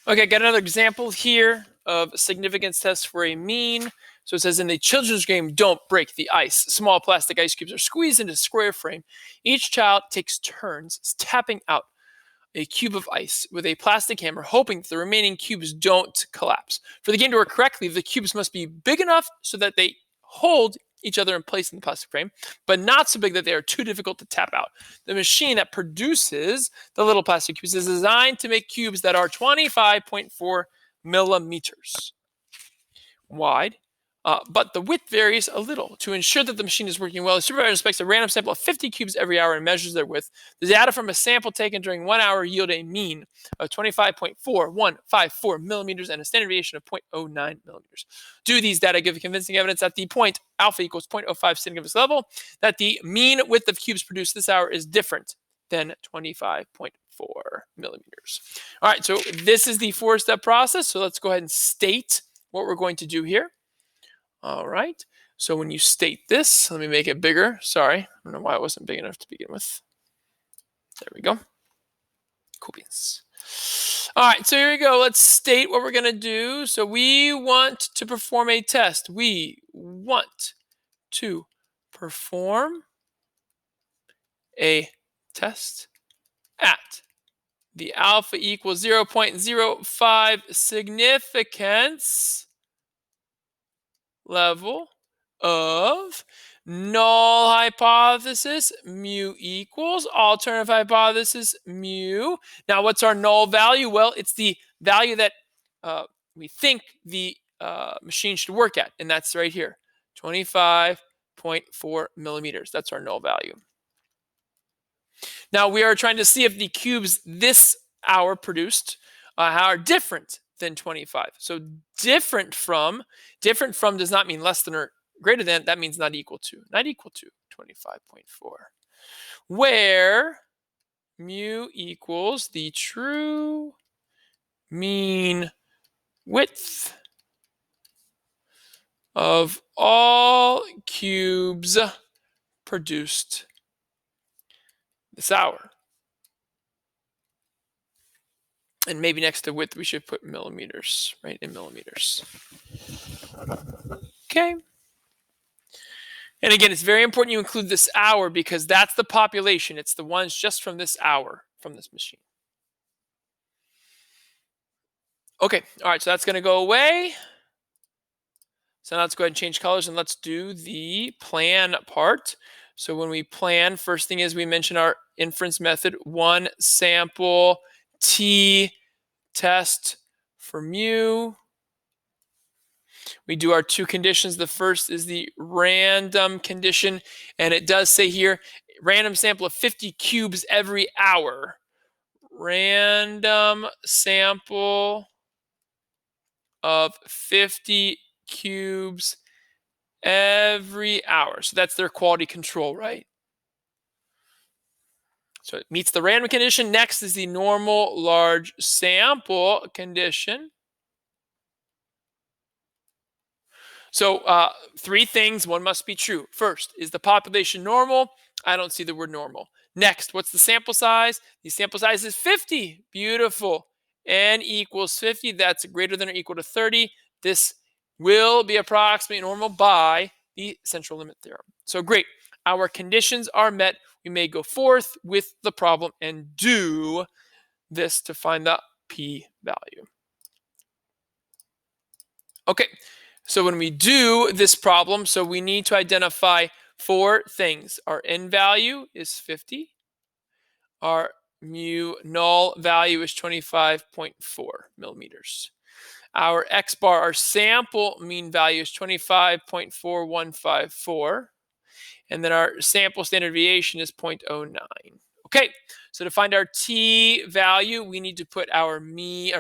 Okay, got another example here of significance test for a mean. So it says in the children's game, don't break the ice. Small plastic ice cubes are squeezed into a square frame. Each child takes turns tapping out a cube of ice with a plastic hammer, hoping that the remaining cubes don't collapse. For the game to work correctly, the cubes must be big enough so that they hold each other in place in the plastic frame, but not so big that they are too difficult to tap out. The machine that produces the little plastic cubes is designed to make cubes that are 25.4 millimeters wide, but the width varies a little. To ensure that the machine is working well, the supervisor inspects a random sample of 50 cubes every hour and measures their width. The data from a sample taken during 1 hour yield a mean of 25.4154 millimeters and a standard deviation of 0.09 millimeters. Do these data give convincing evidence that the point alpha equals 0.05 significance level, that the mean width of cubes produced this hour is different than 25.4 millimeters? All right, so this is the 4-step process. So let's go ahead and state what we're going to do here. All right. So when you state this, let me make it bigger. Sorry, I don't know why it wasn't big enough to begin with. There we go. Cool beans. All right, so here we go. Let's state what we're going to do. So we want to perform a test. We want to perform a test at the alpha equals 0.05 significance level of null hypothesis mu equals alternative hypothesis mu. Now, what's our null value? Well, it's the value that we think the machine should work at, and that's right here, 25.4 millimeters. That's our null value. Now, we are trying to see if the cubes this hour produced are different than 25. So different from does not mean less than or greater than. That means not equal to 25.4, where mu equals the true mean width of all cubes produced this hour. And maybe next to width, we should put millimeters, right, in millimeters. Okay. And again, it's very important you include this hour because that's the population. It's the ones just from this hour, from this machine. Okay, all right, so that's going to go away. So now let's go ahead and change colors and let's do the plan part. So when we plan, first thing is we mention our inference method, one sample t test for mu. We do our two conditions. The first is the random condition, and it does say here, random sample of 50 cubes every hour. Random sample of 50 cubes every hour. So that's their quality control, right? So it meets the random condition. Next is the normal large sample condition. So three things, one must be true. First, is the population normal? I don't see the word normal. Next, what's the sample size? The sample size is 50. Beautiful. N equals 50. That's greater than or equal to 30. This will be approximately normal by the central limit theorem. So great. Our conditions are met. We may go forth with the problem and do this to find the p-value. Okay. So when we do this problem, so we need to identify four things. Our n value is 50. Our mu null value is 25.4 millimeters. Our x bar, our sample mean value is 25.4154. And then our sample standard deviation is 0.09. Okay, so to find our t value, we need to put our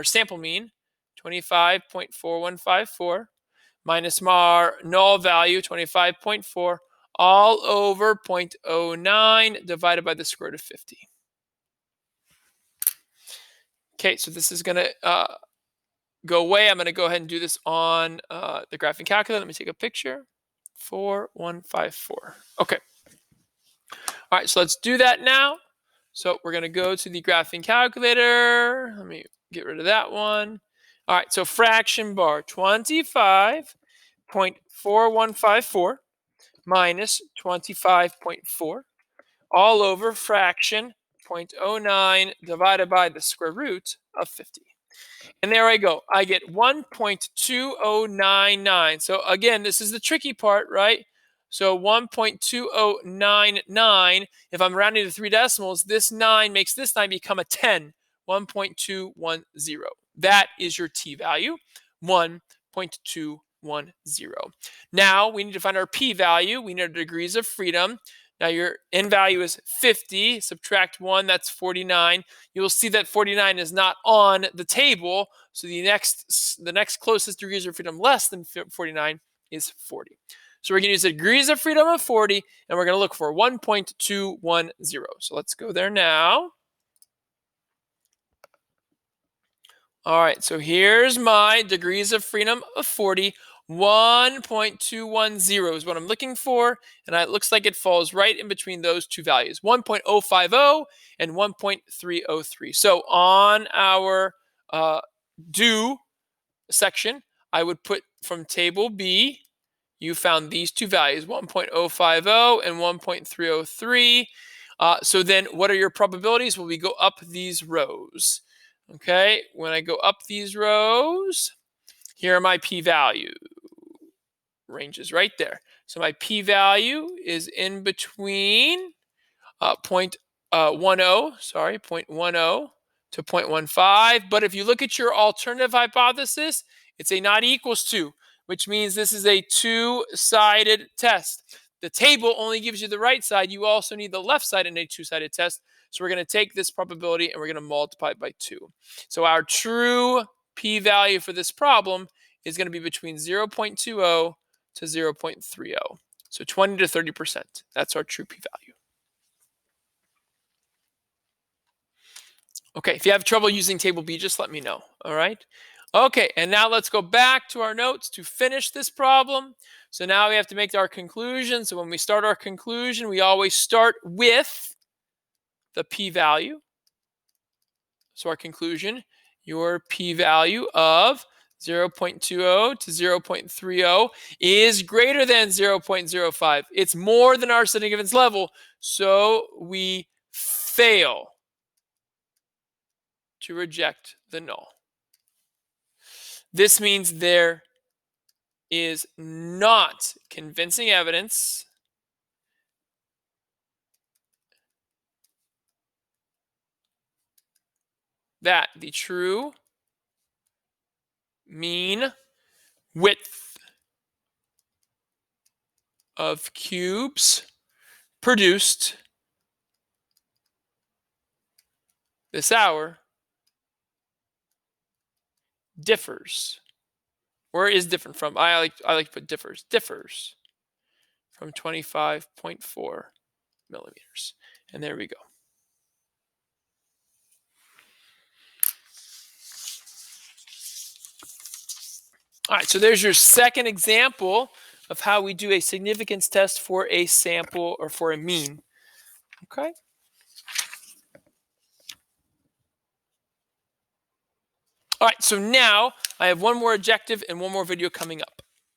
sample mean, 25.4154. minus our null value, 25.4, all over 0.09 divided by the square root of 50. Okay, so this is going to go away. I'm going to go ahead and do this on the graphing calculator. Let me take a picture. 4154. Okay. All right, so let's do that now. So we're going to go to the graphing calculator. Let me get rid of that one. All right, so fraction bar 25.4154 minus 25.4 all over fraction 0.09 divided by the square root of 50. And there I go. I get 1.2099. So again, this is the tricky part, right? So 1.2099, if I'm rounding to 3 decimals, this 9 makes this 9 become a 10, 1.210. That is your t-value, 1.210. Now we need to find our p-value. We need our degrees of freedom. Now your n value is 50, subtract 1, that's 49. You'll see that 49 is not on the table, so the next closest degrees of freedom less than 49 is 40. So we're going to use the degrees of freedom of 40, and we're going to look for 1.210. So let's go there now. All right, so here's my degrees of freedom of 40. 1.210 is what I'm looking for, and it looks like it falls right in between those two values, 1.050 and 1.303. So on our do section, I would put from table B, you found these two values, 1.050 and 1.303. So then what are your probabilities? Well, we go up these rows. Okay, when I go up these rows, here are my p-value ranges right there. So my p-value is in between 0.10 to 0.15. But if you look at your alternative hypothesis, it's a not equals to, which means this is a two-sided test. The table only gives you the right side. You also need the left side in a two-sided test. So we're going to take this probability and we're going to multiply it by 2. So our true p-value for this problem is going to be between 0.20 to 0.30. So 20 to 30%. That's our true p-value. Okay, if you have trouble using table B, just let me know, all right? Okay, and now let's go back to our notes to finish this problem. So now we have to make our conclusion. So when we start our conclusion, we always start with the p-value. So our conclusion, your p-value of 0.20 to 0.30 is greater than 0.05. It's more than our significance level, so we fail to reject the null. This means there is not convincing evidence that the true mean width of cubes produced this hour differs, or is different from, I like to put differs from 25.4 millimeters. And there we go. All right, so there's your second example of how we do a significance test for a sample or for a mean. Okay. All right, so now I have one more objective and one more video coming up.